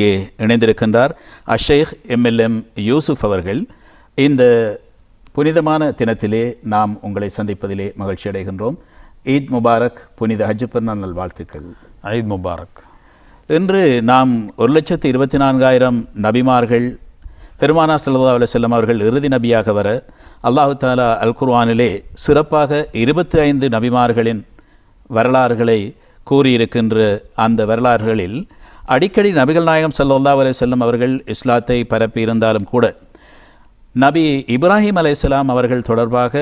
இங்கே இணைந்திருக்கின்றார் அஷேக் எம்எல்எம் யூசுப் அவர்கள். இந்த புனிதமான தினத்திலே நாம் உங்களை சந்திப்பதிலே மகிழ்ச்சி அடைகின்றோம். ஈத் முபாரக், புனித ஹஜ் பெருநாள் நல்வாழ்த்துக்கள். ஈத் முபாரக். இன்று நாம் 1,24,000 நபிமார்கள், பெருமானார் ஸல்லல்லாஹு அலைஹி வஸல்லம் அவர்கள் இறுதி நபியாக வர அல்லாஹு தஆலா அல் குர்ஆனிலே சிறப்பாக 25 நபிமார்களின் வரலாறுகளை கூறியிருக்கின்ற அந்த வரலாறுகளில் அடிக்கடி நபிகள் நாயகம் ஸல்லல்லாஹு அலைஹி வஸல்லம் அவர்கள் இஸ்லாத்தை பரப்பியிருந்தாலும் கூட நபி இப்ராஹிம் அலைஹிஸ்ஸலாம் அவர்கள் தொடர்பாக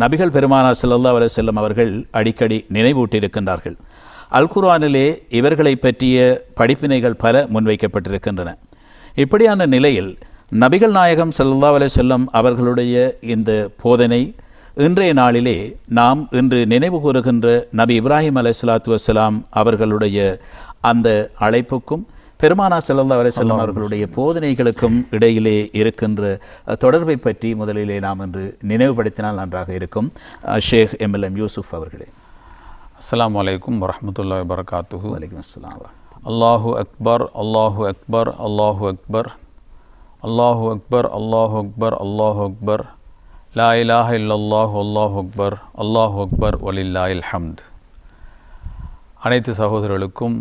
நபிகள் பெருமானார் ஸல்லல்லாஹு அலைஹி வஸல்லம் அவர்கள் அடிக்கடி நினைவூட்டியிருக்கின்றார்கள். அல் குர்ஆனிலே இவர்களை பற்றிய படிப்பினைகள் பல முன்வைக்கப்பட்டிருக்கின்றன. இப்படியான நிலையில் நபிகள் நாயகம் ஸல்லல்லாஹு அலைஹி வஸல்லம் அவர்களுடைய இந்த போதனை இன்றைய நாளிலே நாம் இன்று நினைவு கூறுகின்ற நபி இப்ராஹிம் அலைஹிஸ்ஸலாத்து வஸ்ஸலாம் அவர்களுடைய அந்த அழைப்புக்கும் பெருமானார் ஸல்லல்லாஹு அலைஹி வஸல்லம் அவர்களுடைய போதனைகளுக்கும் இடையிலே இருக்கின்ற தொடர்பை பற்றி முதலிலே நாம் இன்று நினைவுபடுத்தினால் நன்றாக இருக்கும். ஷேக் எம்எல்எம் யூசுப் அவர்களே. அஸ்ஸலாமு அலைக்கும் வரஹ்மத்துல்லாஹி வபரகாத்துஹு. வலைக்கும் அஸ்ஸலாம். அல்லாஹு அக்பர், அல்லாஹு அக்பர், அல்லாஹு அக்பர், அல்லாஹு அக்பர், அல்லாஹு அக்பர், அல்லாஹு அக்பர், லா இலாஹ இல்லல்லாஹு, அல்லாஹு அக்பர், அல்லாஹு அக்பர், வலில்லாஹில் ஹம்த். அனைத்து சகோதரர்களுக்கும்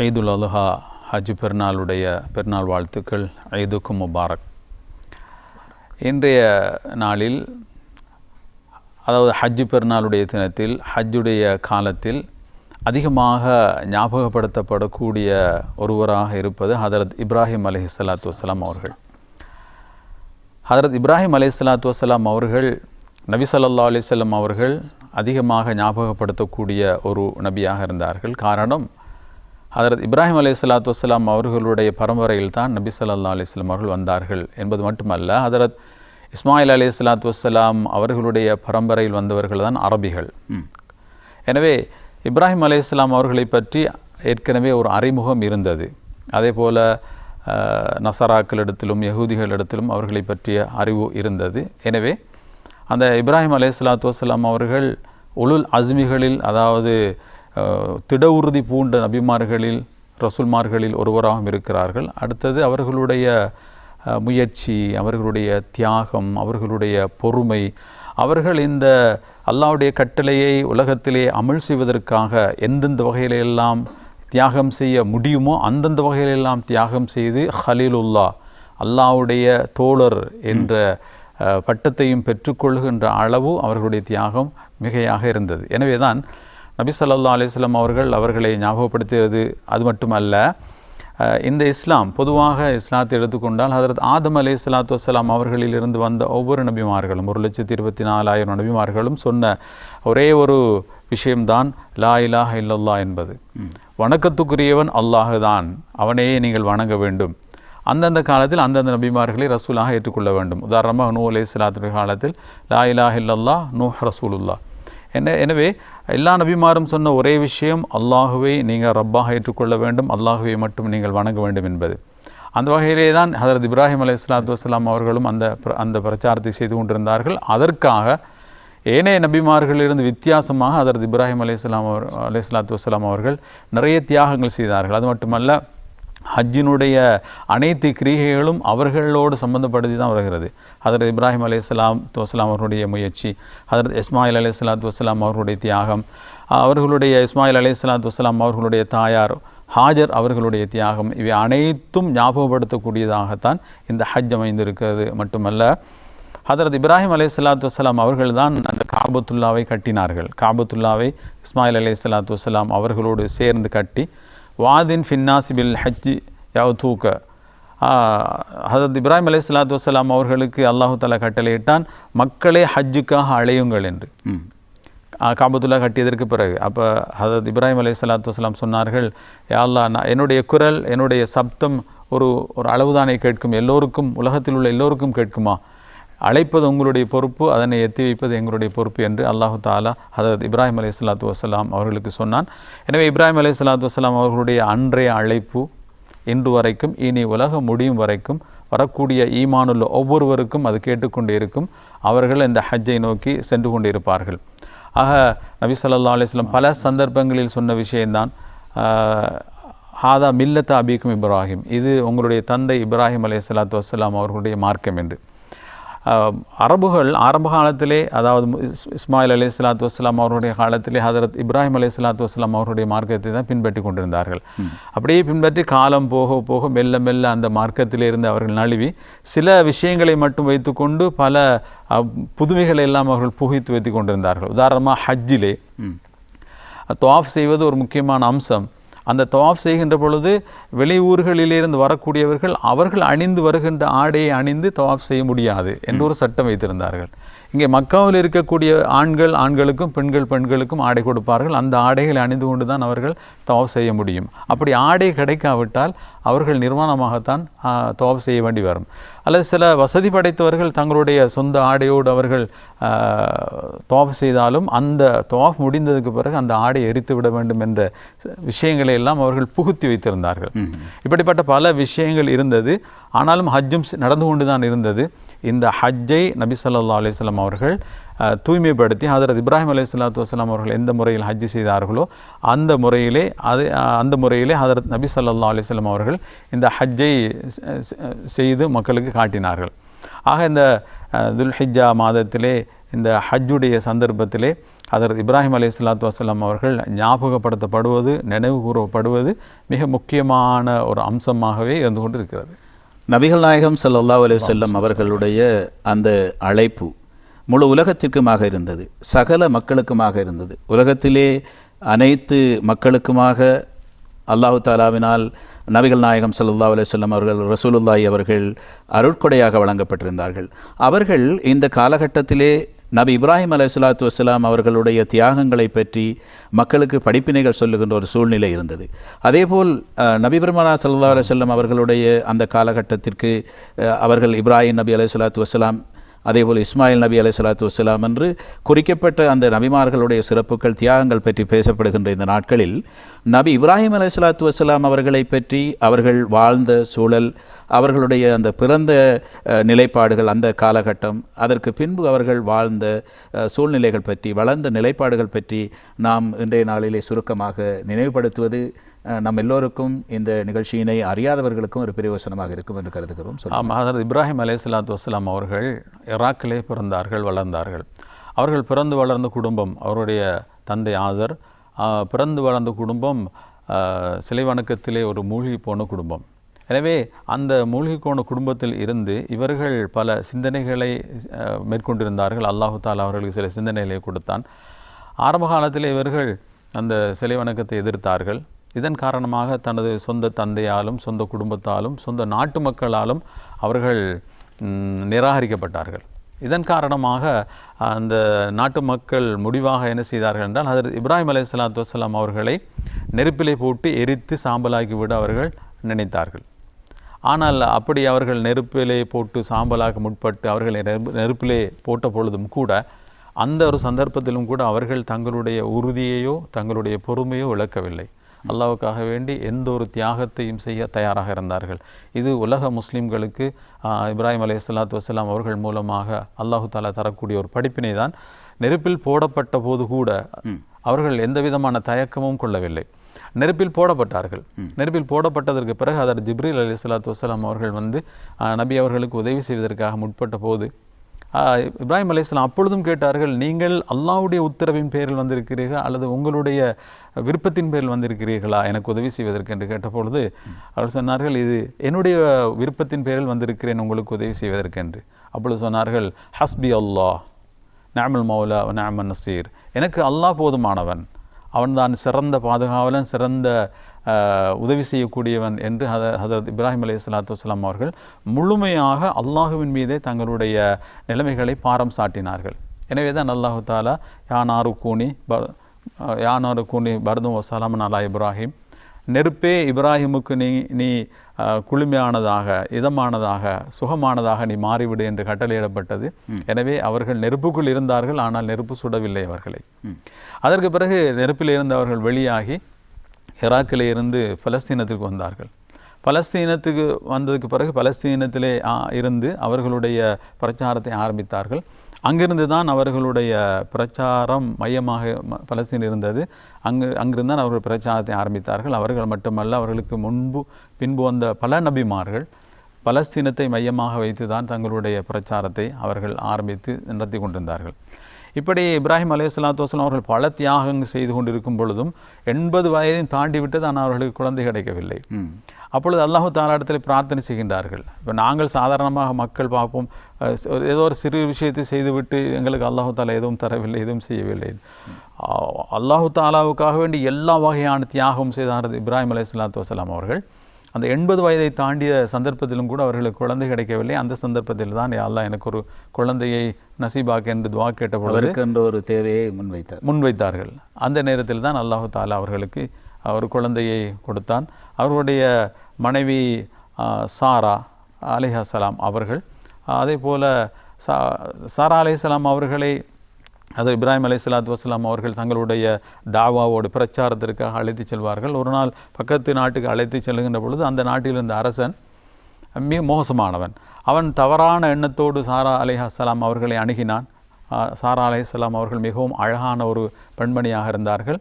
ஈதுல் அல்ஹா ஹஜ் பெருநாள் வாழ்த்துக்கள். ஈதுக்கும் முபாரக். இன்றைய நாளில், அதாவது ஹஜ் பெருநாளுடைய தினத்தில், ஹஜ்ஜுடைய காலத்தில் அதிகமாக ஞாபகப்படுத்தப்படக்கூடிய ஒருவராக இருப்பது ஹதரத் இப்ராஹிம் அலைஹிஸ்ஸலாத்து வஸ்ஸலாம் அவர்கள். ஹதரத் இப்ராஹிம் அலைஹிஸ்ஸலாத்து வஸ்ஸலாம் அவர்கள் நபி ஸல்லல்லாஹு அலைஹி வஸல்லம் அவர்கள் அதிகமாக ஞாபகப்படுத்தக்கூடிய ஒரு நபியாக இருந்தார்கள். காரணம், ஹதரத் இப்ராஹிம் அலைஹிஸ்ஸலாத்து வஸ்ஸலாம் அவர்களுடைய பரம்பரையில் தான் நபி ஸல்லல்லாஹு அலைஹி வஸல்லம் அவர்கள் வந்தார்கள் என்பது மட்டுமல்ல, ஹதரத் இஸ்மாயில் அலைஹிஸ்ஸலாத்து வஸ்ஸலாம் அவர்களுடைய பரம்பரையில் வந்தவர்கள் தான் அரபிகள். எனவே இப்ராஹிம் அலைஹிஸ்ஸலாம் அவர்களை பற்றி ஏற்கனவே ஒரு அறிமுகம் இருந்தது. அதே போல் நசராக்களிடத்திலும் யகூதிகளிடத்திலும் அவர்களை பற்றிய அறிவு இருந்தது. எனவே அந்த இப்ராஹிம் அலைஹிஸ்ஸலாத்து வஸ்ஸலாம் அவர்கள் உலுல் அஸ்மிகளில், அதாவது திட உறுதி பூண்ட நபிமார்களில், ரசூல்மார்களில் ஒருவராகவும் இருக்கிறார்கள். அடுத்தது அவர்களுடைய முயற்சி, அவர்களுடைய தியாகம், அவர்களுடைய பொறுமை, அவர்கள் இந்த அல்லாஹ்வுடைய கட்டளையை உலகத்திலே அமல் செய்வதற்காக எந்தெந்த வகையிலெல்லாம் தியாகம் செய்ய முடியுமோ அந்தந்த வகையிலெல்லாம் தியாகம் செய்து ஹலீலுல்லா, அல்லாஹ்வுடைய தோழர் என்ற பட்டத்தையும் பெற்றுக்கொள்கின்ற அளவு அவர்களுடைய தியாகம் மிகையாக இருந்தது. எனவே தான் நபி ஸல்லல்லாஹு அலைஹி வஸல்லம் அவர்கள் அவர்களை ஞாபகப்படுத்தியது. அது மட்டுமல்ல, இந்த இஸ்லாம் பொதுவாக இஸ்லாத்தை எடுத்துக்கொண்டால் ஹதரத் ஆதம் அலைஹிஸ்ஸலாத்து வஸ்ஸலாம் அவர்களிலிருந்து வந்த ஒவ்வொரு நபிமார்களும் 1,24,000 நபிமார்களும் சொன்ன ஒரே ஒரு விஷயம்தான் லா இலாஹ இல்லல்லாஹ் என்பது. வணக்கத்துக்குரியவன் அல்லாஹுதான், அவனையே நீங்கள் வணங்க வேண்டும். அந்தந்த காலத்தில் அந்தந்த நபிமார்களை ரசூலாக ஏற்றுக்கொள்ள வேண்டும். உதாரணமாக நூஹ் அலைஹிஸ்ஸலாத்துடைய காலத்தில் லா இலாஹ இல்லல்லாஹ் நூஹ் ரசூலுல்லாஹ். எனவே எல்லா நபிமாரும் சொன்ன ஒரே விஷயம், அல்லாஹுவை நீங்கள் ரப்பாக ஏற்றுக்கொள்ள வேண்டும், அல்லாஹுவை மட்டும் நீங்கள் வணங்க வேண்டும் என்பது. அந்த வகையிலே தான் ஹதரத் இப்ராஹிம் அலைஹிஸ்ஸலாத்து வஸ்ஸலாம் அவர்களும் அந்த பிரச்சாரத்தை செய்து கொண்டிருந்தார்கள். அதற்காக ஏனைய நபிமார்களிலிருந்து வித்தியாசமாக ஹதரத் இப்ராஹிம் அலைஹிஸ்ஸலாத்து வஸ்ஸலாம் அவர்கள் நிறைய தியாகங்கள் செய்தார்கள். அது மட்டுமல்ல, ஹஜ்ஜினுடைய அனைத்து கிரிகைகளும் அவர்களோடு சம்பந்தப்படுத்தி தான் வருகிறது. ஹதரத் இப்ராஹிம் அலைஹிஸ்ஸலாத்து வஸ்ஸலாம் அவர்களுடைய முயற்சி, ஹதரத் இஸ்மாயில் அலைஹிஸ்ஸலாத்து வஸ்ஸலாம் அவர்களுடைய தியாகம், அவர்களுடைய இஸ்மாயில் அலைஹிஸ்ஸலாத்து வஸ்ஸலாம் அவர்களுடைய தாயார் ஹாஜர் அவர்களுடைய தியாகம், இவை அனைத்தும் ஞாபகப்படுத்தக்கூடியதாகத்தான் இந்த ஹஜ் அமைந்திருக்கிறது. மட்டுமல்ல, ஹதரத் இப்ராஹிம் அலைஹிஸ்ஸலாத்து வஸ்ஸலாம் அவர்கள் தான் அந்த காபத்துல்லாவை கட்டினார்கள். காபத்துல்லாவை இஸ்மாயில் அலைஹிஸ்ஸலாத்து வஸ்ஸலாம் அவர்களோடு சேர்ந்து கட்டி வாதின் ஃபின்னாசி பில் ஹஜ்ஜி யஅதூக, ஹதரத் இப்ராஹிம் அலைஹிஸ்ஸலாத்து வஸ்ஸலாம் அவர்களுக்கு அல்லாஹு தஆலா கட்டளையிட்டான், மக்களை ஹஜ்ஜுக்காக அழையுங்கள் என்று. காபத்துல்லா கட்டியதற்கு பிறகு அப்போ ஹதரத் இப்ராஹிம் அலைஹிஸ்ஸலாத்து வஸ்ஸலாம் சொன்னார்கள், யா அல்லாஹ், என்னுடைய குரல், என்னுடைய சப்தம் ஒரு அளவுதானே கேட்கும், எல்லோருக்கும், உலகத்தில் உள்ள எல்லோருக்கும் கேட்குமா? அழைப்பது உங்களுடைய பொறுப்பு, அதனை எத்தி வைப்பது எங்களுடைய பொறுப்பு என்று அல்லாஹு தஆலா ஹதரத் இப்ராஹிம் அலைஹிஸ்ஸலாத்து வஸ்ஸலாம் அவர்களுக்கு சொன்னான். எனவே இப்ராஹிம் அலைஹிஸ்ஸலாத்து வஸ்ஸலாம் அவர்களுடைய அன்றைய அழைப்பு இன்று வரைக்கும், இனி உலகம் முடியும் வரைக்கும் வரக்கூடிய ஈமானுள்ள ஒவ்வொருவருக்கும் அது கேட்டுக்கொண்டே இருக்கும். அவர்கள் இந்த ஹஜ்ஜை நோக்கி சென்று கொண்டே இருப்பார்கள். ஆக நபி ஸல்லல்லாஹு அலைஹி வஸல்லம் பல சந்தர்ப்பங்களில் சொன்ன விஷயம்தான், ஹாதா மில்லத்த அபீக்கும் இப்ராஹிம், இது உங்களுடைய தந்தை இப்ராஹிம் அலைஹிஸ்ஸலாத்து வஸ்ஸலாம் அவர்களுடைய மார்க்கம் என்று. அரபுகள் ஆரம்ப காலத்திலே, அதாவது இஸ்மாயில் அலைஹிஸ்ஸலாத்து வஸ்ஸலாம் அவருடைய காலத்திலே ஹதரத் இப்ராஹிம் அலைஹிஸ்ஸலாத்து வஸ்ஸலாம் அவருடைய மார்க்கத்தை தான் பின்பற்றி கொண்டிருந்தார்கள். அப்படியே பின்பற்றி காலம் போக போக மெல்ல மெல்ல அந்த மார்க்கத்திலே இருந்து அவர்கள் நழுவி சில விஷயங்களை மட்டும் வைத்துக்கொண்டு பல புதுமைகளை எல்லாம் அவர்கள் புகைத்து வைத்து கொண்டிருந்தார்கள். உதாரணமாக ஹஜ்ஜிலே தவாஃப் செய்வது ஒரு முக்கியமான அம்சம். அந்த தவாஃப் செய்கின்ற பொழுது வெளியூர்களிலிருந்து வரக்கூடியவர்கள் அவர்கள் அணிந்து வருகின்ற ஆடையை அணிந்து தவாஃப் செய்ய முடியாது என்று ஒரு சட்டம் வைத்திருந்தார்கள். இங்கே மக்காவில் இருக்கக்கூடிய ஆண்களுக்கும் பெண்களுக்கும் ஆடை கொடுப்பார்கள். அந்த ஆடைகளை அணிந்து கொண்டு தான் அவர்கள் தவாஃப் செய்ய முடியும். அப்படி ஆடை கிடைக்காவிட்டால் அவர்கள் நிர்வாணமாகத்தான் தவாஃப் செய்ய வேண்டி வரும். அல்லது சில வசதி படைத்தவர்கள் தங்களுடைய சொந்த ஆடையோடு அவர்கள் தவாஃப் செய்தாலும் அந்த தவாஃப் முடிந்ததுக்கு பிறகு அந்த ஆடை எரித்து விட வேண்டும் என்ற விஷயங்களை எல்லாம் அவர்கள் புகுத்தி வைத்திருந்தார்கள். இப்படிப்பட்ட பல விஷயங்கள் இருந்தது. ஆனாலும் ஹஜ்ஜும் நடந்து கொண்டு தான் இருந்தது. இந்த ஹஜ்ஜை நபி ஸல்லல்லாஹு அலைஹி வஸல்லம் அவர்கள் தூய்மைப்படுத்தி ஹதரத் இப்ராஹிம் அலைஹிஸ்ஸலாத்து வஸ்ஸலாம் அவர்கள் எந்த முறையில் ஹஜ்ஜு செய்தார்களோ அந்த முறையிலே ஹதரத் நபி ஸல்லல்லாஹு அலைஹி வஸல்லம் அவர்கள் இந்த ஹஜ்ஜை செய்து மக்களுக்கு காட்டினார்கள். ஆக இந்த துல்ஹிஜ்ஜா மாதத்திலே இந்த ஹஜ்ஜுடைய சந்தர்ப்பத்திலே ஹதரத் இப்ராஹிம் அலைஹிஸ்ஸலாத்து வஸ்ஸலாம் அவர்கள் ஞாபகப்படுத்தப்படுவது, நினைவு கூறப்படுவது மிக முக்கியமான ஒரு அம்சமாகவே இருந்து கொண்டு இருக்கிறது. நபிகள் நாயகம் ஸல்லல்லாஹு அலைஹி வஸல்லம் அவர்களுடைய அந்த அழைப்பு முழு உலகத்திற்குமாக இருந்தது, சகல மக்களுக்குமாக இருந்தது. உலகத்திலே அனைத்து மக்களுக்குமாக அல்லாஹு தாலாவினால் நபிகள் நாயகம் ஸல்லல்லாஹு அலைஹி வஸல்லம் அவர்கள், ரசூலுல்லாஹி அவர்கள் அருட்கொடையாக வழங்கப்பட்டிருந்தார்கள். அவர்கள் இந்த காலகட்டத்திலே நபி இப்ராஹிம் அலைஹிஸ்ஸலாத்து வஸ்ஸலாம் அவர்களுடைய தியாகங்களை பற்றி மக்களுக்கு படிப்பினைகள் சொல்லுகின்ற ஒரு சூழ்நிலை இருந்தது. அதேபோல் நபி பெருமானார் ஸல்லல்லாஹு அலைஹி வஸல்லம் அவர்களுடைய அந்த காலகட்டத்திற்கு அவர்கள் இப்ராஹிம் நபி அலைஹிஸ்ஸலாத்து வஸ்ஸலாம், அதேபோல் இஸ்மாயில் நபி அலைஹிஸ்ஸலாத்து வஸ்ஸலாம் என்று குறிக்கப்பட்ட அந்த நபிமார்களுடைய சிறப்புகள், தியாகங்கள் பற்றி பேசப்படுகின்ற இந்த நாட்களில் நபி இப்ராஹிம் அலைஹிஸ்ஸலாத்து வஸ்ஸலாம் அவர்களை பற்றி, அவர்கள் வாழ்ந்த சூழல், அவர்களுடைய அந்த பிறந்த நிலைப்பாடுகள், அந்த காலகட்டம், அதற்கு பின்பு அவர்கள் வாழ்ந்த சூழ்நிலைகள் பற்றி, வளர்ந்த நிலைப்பாடுகள் பற்றி நாம் இன்றைய நாளிலே சுருக்கமாக நினைவுபடுத்துவது நம் எல்லோருக்கும் இந்த நிகழ்ச்சியினை அறியாதவர்களுக்கும் ஒரு பிரயோசனமாக இருக்கும் என்று கருதுகிறோம். ஹதரத் இப்ராஹிம் அலைஹிஸ்ஸலாத்து வஸ்ஸலாம் அவர்கள் ஈராக்கிலே பிறந்தார்கள், வளர்ந்தார்கள். அவர்கள் பிறந்து வளர்ந்த குடும்பம், அவருடைய தந்தை ஆதர் பிறந்து வளர்ந்த குடும்பம் சிலை வணக்கத்திலே ஒரு மூழ்கி போன குடும்பம். எனவே அந்த மூழ்கி போன குடும்பத்தில் இருந்து இவர்கள் பல சிந்தனைகளை மேற்கொண்டிருந்தார்கள். அல்லாஹு தாலா அவர்களுக்கு சில சிந்தனைகளை கொடுத்தான். ஆரம்ப காலத்தில் இவர்கள் அந்த சிலை வணக்கத்தை எதிர்த்தார்கள். இதன் காரணமாக தனது சொந்த தந்தையாலும், சொந்த குடும்பத்தாலும், சொந்த நாட்டு மக்களாலும் அவர்கள் நிராகரிக்கப்பட்டார்கள். இதன் காரணமாக அந்த நாட்டு மக்கள் முடிவாக என்ன செய்தார்கள் என்றால், ஹதரத் இப்ராஹிம் அலைஹிஸ்ஸலாத்து வஸ்ஸலாம் அவர்களை நெருப்பிலே போட்டு எரித்து சாம்பலாக்கிவிட அவர்கள் நினைத்தார்கள். ஆனால் அப்படி அவர்கள் நெருப்பிலே போட்டு சாம்பலாக்க முற்பட்டு அவர்களை நெருப்பிலே போட்ட பொழுதும் கூட, அந்த ஒரு சந்தர்ப்பத்திலும் கூட அவர்கள் தங்களுடைய உறுதியையோ தங்களுடைய பொறுமையோ இழக்கவில்லை. அல்லாஹ்வுக்காக வேண்டி எந்த ஒரு தியாகத்தையும் செய்ய தயாராக இருந்தார்கள். இது உலக முஸ்லிம்களுக்கு இப்ராஹிம் அலைஹிஸ்ஸலாத்து வஸ்ஸலாம் அவர்கள் மூலமாக அல்லாஹு தாலா தரக்கூடிய ஒரு படிப்பினை தான். நெருப்பில் போடப்பட்ட போது கூட அவர்கள் எந்த விதமான தயக்கமும் கொள்ளவில்லை. நெருப்பில் போடப்பட்டார்கள். நெருப்பில் போடப்பட்டதற்கு பிறகு அதற்கு ஜிப்ரீல் அலைஹிஸ்ஸலாத்து வஸ்ஸலாம் அவர்கள் வந்து நபி அவர்களுக்கு உதவி செய்வதற்காக முற்பட்ட போது இப்ராஹிம் அலைஹிஸ்ஸலாம் அப்பொழுதும் கேட்டார்கள், நீங்கள் அல்லாஹ்வுடைய உத்தரவின் பேரில் வந்திருக்கிறீர்கள் அல்லது உங்களுடைய விருப்பத்தின் பேரில் வந்திருக்கிறீர்களா எனக்கு உதவி செய்வதற்கு என்று கேட்டபொழுது அவர்கள் சொன்னார்கள், இது என்னுடைய விருப்பத்தின் பேரில் வந்திருக்கிறேன் உங்களுக்கு உதவி செய்வதற்கு என்று. அப்பொழுது சொன்னார்கள், ஹஸ்பி அல்லாஹ் நிஅமல் மௌலா வ நிஅமன் நசீர், எனக்கு அல்லாஹ் போதுமானவன், அவன்தான் சிறந்த பாதுகாவலன், சிறந்த உதவி செய்யக்கூடியவன் என்று ஹதரத் இப்ராஹிம் அலைஹிஸ்ஸலாத்து வஸ்ஸலாம் அவர்கள் முழுமையாக அல்லாஹுவின் மீதே தங்களுடைய நிலைமைகளை பாரம் சாட்டினார்கள். எனவே தான் அல்லாஹு தாலா யானாரு கூனி பர்தும் வசலாமன் அலா இப்ராஹிம், நெருப்பே இப்ராஹிமுக்கு நீ குளுமையானதாக, இதமானதாக, சுகமானதாக நீ மாறிவிடு என்று கட்டளையிடப்பட்டது. எனவே அவர்கள் நெருப்புக்குள் இருந்தார்கள், ஆனால் நெருப்பு சுடவில்லை அவர்களை. அதற்கு பிறகு நெருப்பில் இருந்து அவர்கள் வெளியாகி ஈராக்கிலே இருந்து பலஸ்தீனத்திற்கு வந்தார்கள். பலஸ்தீனத்துக்கு வந்ததுக்கு பிறகு பலஸ்தீனத்திலே இருந்து அவர்களுடைய பிரச்சாரத்தை ஆரம்பித்தார்கள். அங்கிருந்து தான் அவர்களுடைய பிரச்சாரம் மையமாக பலஸ்தீன் இருந்தது. அங்கிருந்து தான் அவர்கள் பிரச்சாரத்தை ஆரம்பித்தார்கள். அவர்கள் மட்டுமல்ல, அவர்களுக்கு பின்பு வந்த பல நபிமார்கள் பலஸ்தீனத்தை மையமாக வைத்து தான் தங்களுடைய பிரச்சாரத்தை அவர்கள் ஆரம்பித்து நடத்தி கொண்டிருந்தார்கள். இப்படி இப்ராஹிம் அலைஹிஸ்ஸலாத்து வஸ்ஸலாம் அவர்கள் பல தியாகங்கள் செய்து கொண்டிருக்கும் பொழுதும் 80 வயதையும் தாண்டி விட்டது, ஆனால் அவர்களுக்கு குழந்தை கிடைக்கவில்லை. அப்பொழுது அல்லாஹு தஆலா இடத்தில் பிரார்த்தனை செய்கின்றார்கள். இப்போ நாங்கள் சாதாரணமாக மக்கள் பார்ப்போம், ஏதோ ஒரு சிறு விஷயத்தை செய்துவிட்டு எங்களுக்கு அல்லாஹு தஆலா எதுவும் தரவில்லை, எதுவும் செய்யவில்லை. அல்லாஹு தஆலாவுக்காக வேண்டி எல்லா வகையான தியாகம் செய்தார் இப்ராஹிம் அலைஹிஸ்ஸலாத்து வஸ்ஸலாம் அவர்கள். அந்த 80 வயதை தாண்டிய சந்தர்ப்பத்திலும் கூட அவர்களுக்கு குழந்தை கிடைக்கவில்லை. அந்த சந்தர்ப்பத்தில் தான் அல்லாஹ் எனக்கு ஒரு குழந்தையை நசீபாக்க என்று துஆ கேட்ட பொழுது ஒரு தேவையை முன்வைத்தார்கள். அந்த நேரத்தில் தான் அல்லாஹு தஆலா அவர்களுக்கு ஒரு குழந்தையை கொடுத்தான். அவர்களுடைய மனைவி சாரா அலைஹிஸ்ஸலாம் அவர்கள், அதே போல் சாரா அலைஹிஸ்ஸலாம் அவர்களை அது இப்ராஹிம் அலைஹிஸ்ஸலாத்து வஸ்ஸலாம் அவர்கள் தங்களுடைய தாவாவோடு பிரச்சாரத்திற்காக அழைத்து செல்வார்கள். ஒரு நாள் பக்கத்து நாட்டுக்கு அழைத்து செல்கின்ற பொழுது அந்த நாட்டில் இருந்த அரசன் மிக மோசமானவன். அவன் தவறான எண்ணத்தோடு சாரா அலைஹிஸ்ஸலாம் அவர்களை அணுகினான். சாரா அலைஹிஸ்ஸலாம் அவர்கள் மிகவும் அழகான ஒரு பெண்மணியாக இருந்தார்கள்.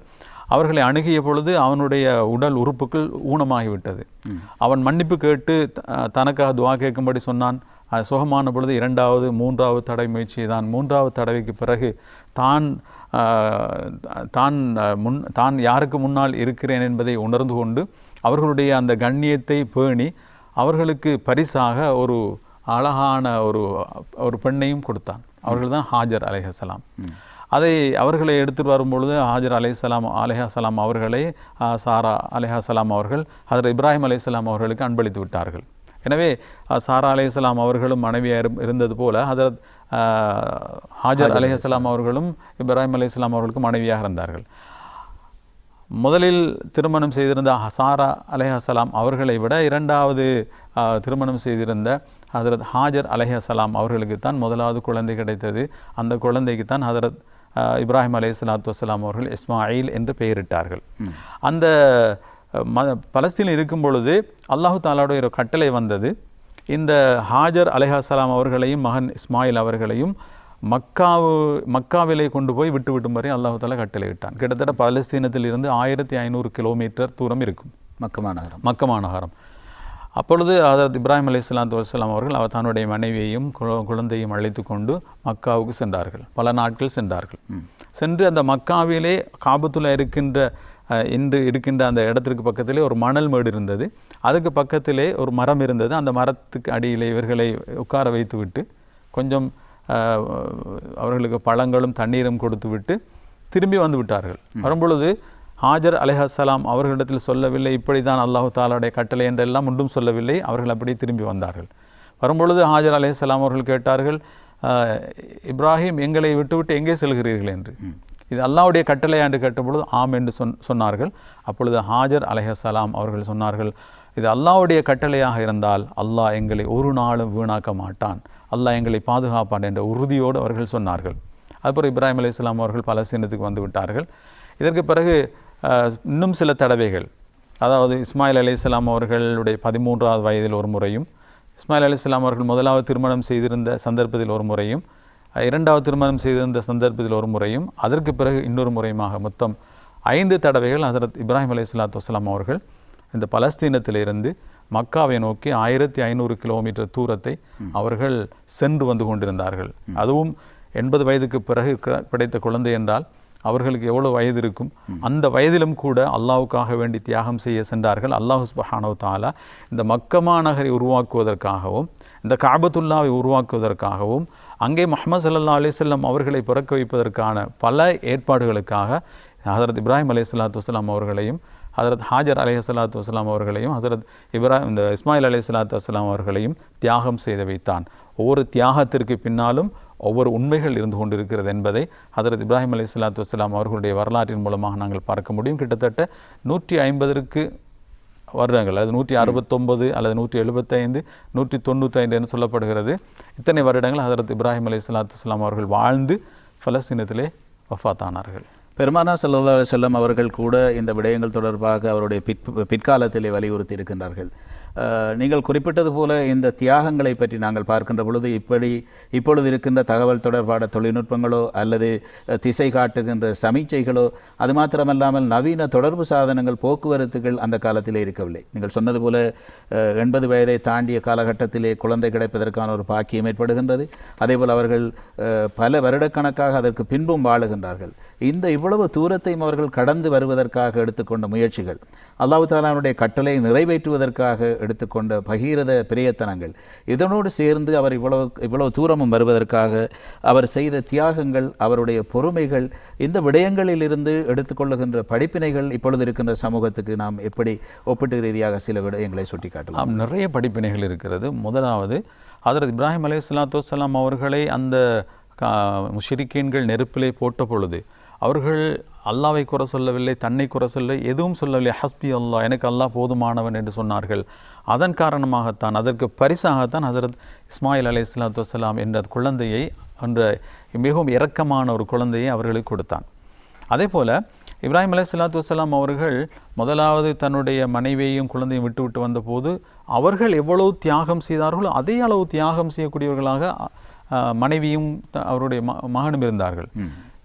அவர்களை அணுகிய பொழுது அவனுடைய உடல் உறுப்புகள் ஊனமாகிவிட்டது. அவன் மன்னிப்பு கேட்டு தனக்காக துஆ கேட்கும்படி சொன்னான். சுகமான பொழுது 2வது 3வது தடவை முயற்சி தான். 3வது தடவைக்கு பிறகு தான் யாருக்கு முன்னால் இருக்கிறேன் என்பதை உணர்ந்து கொண்டு அவர்களுடைய அந்த கண்ணியத்தை பேணி அவர்களுக்கு பரிசாக ஒரு அழகான ஒரு பெண்ணையும் கொடுத்தான். அவர்கள் தான் ஹாஜர் அலைஹிஸ்ஸலாம். அதை அவர்களை எடுத்துட்டு வரும்பொழுது ஹாஜர் அலைஹிஸ்ஸலாம் அவர்களை சாரா அலைஹிஸ்ஸலாம் அவர்கள் ஹஜ்ரத் இப்ராஹிம் அலைஹிஸ்ஸலாம் அவர்களுக்கு அன்பளித்து விட்டார்கள். எனவே சாரா அலைஹிஸ்ஸலாம் அவர்களும் மனைவியாக இருந்தது போல ஹஜ்ரத் ஹாஜர் அலைஹிஸ்ஸலாம் அவர்களும் இப்ராஹிம் அலைஹிஸ்ஸலாம் அவர்களுக்கு மனைவியாக இருந்தார்கள். முதலில் திருமணம் செய்திருந்த சாரா அலைஹிஸ்ஸலாம் அவர்களை விட 2வது திருமணம் செய்திருந்த ஹஜ்ரத் ஹாஜர் அலைஹிஸ்ஸலாம் அவர்களுக்கு தான் முதலாவது குழந்தை கிடைத்தது. அந்த குழந்தைக்கு தான் ஹஜ்ரத் இப்ராஹிம் அலைஹிஸ்ஸலாத்து வஸ்ஸலாம் அவர்கள் இஸ்மாயில் என்று பெயரிட்டார்கள். அந்த பலஸ்தீனில் இருக்கும் பொழுது அல்லாஹு தஆலாவுடைய ஒரு கட்டளை வந்தது. இந்த ஹாஜர் அலைஹிஸ்ஸலாம் அவர்களையும் மகன் இஸ்மாயில் அவர்களையும் மக்காவிலே கொண்டு போய் விட்டுவிடும் வரை அல்லாஹு தஆலா கட்டளை இட்டான். கிட்டத்தட்ட பலஸ்தீனத்தில் இருந்து 1500 கிலோமீட்டர் தூரம் இருக்கும் மக்கா மாநகரம். அப்பொழுது ஹஜ்ரத் இப்ராஹிம் அலைஹிஸ்ஸலாத்து வஸ்ஸலாம் அவர்கள் தன்னுடைய மனைவியையும் குழந்தையும் அழைத்து கொண்டு மக்காவுக்கு சென்றார்கள். பல நாட்கள் சென்றார்கள். சென்று அந்த மக்காவிலே காபத்துல்லா இன்று இருக்கின்ற அந்த இடத்திற்கு பக்கத்திலே ஒரு மணல் மேடு இருந்தது. அதுக்கு பக்கத்திலே ஒரு மரம் இருந்தது. அந்த மரத்துக்கு அடியிலே இவர்களை உட்கார வைத்து விட்டு கொஞ்சம் அவர்களுக்கு பழங்களும் தண்ணீரும் கொடுத்து விட்டு திரும்பி வந்து விட்டார்கள். வரும்பொழுது ஹாஜர் அலைஹிஸ்ஸலாம் அவர்களிடத்தில் சொல்லவில்லை, இப்படி தான் அல்லாஹு தஆலாவுடைய கட்டளை என்றெல்லாம் ஒன்றும் சொல்லவில்லை. அவர்கள் அப்படியே திரும்பி வந்தார்கள். வரும்பொழுது ஹாஜர் அலைஹிஸ்ஸலாம் அவர்கள் கேட்டார்கள், இப்ராஹிம் எங்களை விட்டுவிட்டு எங்கே செல்கிறீர்கள் என்று. இது அல்லாஹ்வுடைய கட்டளை என்று கேட்டபொழுது ஆம் என்று சொன்னார்கள். அப்பொழுது ஹாஜர் அலைஹிஸ்ஸலாம் அவர்கள் சொன்னார்கள், இது அல்லாஹ்வுடைய கட்டளையாக இருந்தால் அல்லாஹ் எங்களை ஒரு நாளும் வீணாக்க மாட்டான், அல்லாஹ் எங்களை பாதுகாப்பான் என்ற உறுதியோடு அவர்கள் சொன்னார்கள். அதுபோல் இப்ராஹிம் அலைஹிஸ்ஸலாம் அவர்கள் பலஸ்தீனத்துக்கு வந்து விட்டார்கள். இதற்கு பிறகு இன்னும் சில தடவைகள், அதாவது இஸ்மாயில் அலைஹிஸ்ஸலாம் அவர்களுடைய 13வது வயதில் ஒரு முறையும், இஸ்மாயில் அலைஹிஸ்ஸலாம் அவர்கள் முதலாவது திருமணம் செய்திருந்த சந்தர்ப்பத்தில் ஒரு முறையும், 2வது திருமணம் செய்திருந்த சந்தர்ப்பத்தில் ஒரு முறையும், அதற்கு பிறகு இன்னொரு முறையுமாக மொத்தம் 5 தடவைகள் ஹஜ்ரத் இப்ராஹிம் அலைஹிஸ்ஸலாத்து வஸ்ஸலாம் அவர்கள் இந்த பலஸ்தீனத்திலிருந்து மக்காவை நோக்கி 1500 கிலோமீட்டர் தூரத்தை அவர்கள் சென்று வந்து கொண்டிருந்தார்கள். அதுவும் 80 வயதுக்கு பிறகு கிடைத்த குழந்தை என்றால் அவர்களுக்கு எவ்வளோ வயது இருக்கும். அந்த வயதிலும் கூட அல்லாஹ்வுக்காக வேண்டி தியாகம் செய்ய சென்றார்கள். அல்லாஹ் சுப்ஹானஹு தஆலா இந்த மக்கமா நகரை உருவாக்குவதற்காகவும் இந்த காபத்துல்லாவை உருவாக்குவதற்காகவும் அங்கே முஹம்மது ஸல்லல்லாஹு அலைஹி வஸல்லம் அவர்களை பிறக்க வைப்பதற்கான பல ஏற்பாடுகளுக்காக ஹஜ்ரத் இப்ராஹிம் அலைஹிஸ்ஸலாத்து வஸ்ஸலாம் அவர்களையும் ஹஜ்ரத் ஹாஜர் அலைஹிஸ்ஸலாத்து வஸ்ஸலாம் அவர்களையும் ஹஜ்ரத் இஸ்மாயில் அலைஹிஸ்ஸலாத்து வஸ்ஸலாம் அவர்களையும் தியாகம் செய்து வைத்தான். ஒவ்வொரு தியாகத்திற்கு பின்னாலும் ஒவ்வொரு உண்மைகள் இருந்து கொண்டிருக்கிறது என்பதை ஹஜ்ரத் இப்ராஹிம் அலைஹிஸ்ஸலாத்து வஸ்ஸலாம் அவர்களுடைய வரலாற்றின் மூலமாக நாங்கள் பார்க்க முடியும். கிட்டத்தட்ட 150 வருடங்கள், அது 169 அல்லது 175 195 என்று சொல்லப்படுகிறது. இத்தனை வருடங்கள் ஹஜ்ரத் இப்ராஹிம் அலைஹிஸ்ஸலாத்து வஸ்ஸலாம் அவர்கள் வாழ்ந்து பலஸ்தீனத்திலே வஃபாத்தானார்கள். பெருமானார் ஸல்லல்லாஹு அலைஹி வஸல்லம் அவர்கள் கூட இந்த விடயங்கள் தொடர்பாக அவருடைய பிற்காலத்திலே வலியுறுத்தி இருக்கின்றார்கள். நீங்கள் குறிப்பிட்டது போல இந்த தியாகங்களை பற்றி நாங்கள் பார்க்கின்ற பொழுது இப்பொழுது இருக்கின்ற தகவல் தொடர்பான தொழில்நுட்பங்களோ அல்லது திசை காட்டுகின்ற சமிச்சைகளோ அது மாத்திரமல்லாமல் நவீன தொடர்பு சாதனங்கள் போக்குவரத்துகள் அந்த காலத்திலே இருக்கவில்லை. நீங்கள் சொன்னது போல 80 வயதை தாண்டிய காலகட்டத்திலே குழந்தை கிடைப்பதற்கான ஒரு பாக்கியம் ஏற்படுகின்றது. அதேபோல் அவர்கள் பல வருடக்கணக்காக அதற்கு பின்பும் வாழுகின்றார்கள். இந்த இவ்வளவு தூரத்தையும் அவர்கள் கடந்து வருவதற்காக எடுத்துக்கொண்ட முயற்சிகள், அல்லாஹ் தஆலாவுடைய கட்டளை நிறைவேற்றுவதற்காக எடுத்துக்கொண்ட பகீரத பிரயத்தனங்கள், இதனோடு சேர்ந்து அவர் இவ்வளவு தூரமும் வருவதற்காக அவர் செய்த தியாகங்கள், அவருடைய பொறுமைகள், இந்த விடயங்களிலிருந்து எடுத்துக்கொள்ளுகின்ற படிப்பினைகள் இப்பொழுது இருக்கின்ற சமூகத்துக்கு நாம் எப்படி ஒப்பிட்டு ரீதியாக சில விடயங்களை சுட்டிக்காட்டலாம்? நிறைய படிப்பினைகள் இருக்கிறது. முதலாவது, ஹஜ்ரத் இப்ராஹிம் அலைஹிஸ்ஸலாத்து வஸ்ஸலாம் அவர்களை அந்த முஷ்ரிக்கீன்கள் நெருப்பிலே போட்ட பொழுது அவர்கள் அல்லாவை குறை சொல்லவில்லை, தன்னை குறை சொல்லவில்லை, எதுவும் சொல்லவில்லை. ஹஸ்பி அல்லாஹ், எனக்கு அல்லாஹ் போதுமானவன் என்று சொன்னார்கள். அதன் காரணமாகத்தான், அதற்கு பரிசாகத்தான் ஹஜ்ரத் இஸ்மாயில் அலைஹிஸ்ஸலாத்து வஸ்ஸலாம் என்ற குழந்தையை, என்ற மிகவும் இரக்கமான ஒரு குழந்தையை அவர்களுக்கு கொடுத்தான். அதே போல் இப்ராஹிம் அலைஹிஸ்ஸலாத்து வஸ்ஸலாம் அவர்கள் முதலாவது தன்னுடைய மனைவியையும் குழந்தையும் விட்டு வந்தபோது அவர்கள் எவ்வளவு தியாகம் செய்தார்களோ அதே அளவு தியாகம் செய்யக்கூடியவர்களாக மனைவியும் அவருடைய மகனும் இருந்தார்கள்.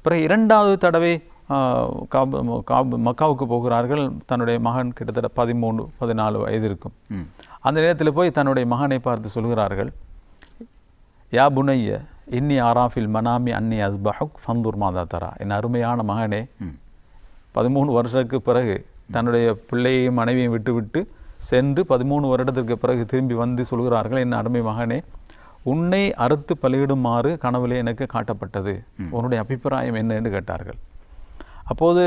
பிறகு இரண்டாவது தடவை மக்காவுக்கு போகிறார்கள். தன்னுடைய மகன் கிட்டத்தட்ட 13-14 வயது இருக்கும். அந்த நேரத்தில் போய் தன்னுடைய மகனை பார்த்து சொல்கிறார்கள், யா புனைய இன்னி ஆராஃபில் மனாமி அன்னி அஸ்பஹுக் ஃபந்தூர் மாதா தரா. என் அருமையான மகனே, 13 வருஷத்துக்கு பிறகு தன்னுடைய பிள்ளையையும் மனைவியையும் விட்டு சென்று 13 வருடத்திற்கு பிறகு திரும்பி வந்து சொல்கிறார்கள், என் அருமை மகனே, உன்னை அறுத்து பலியிடுமாறு கனவுலே எனக்கு காட்டப்பட்டது, உன்னுடைய அபிப்பிராயம் என்ன என்று கேட்டார்கள். அப்போது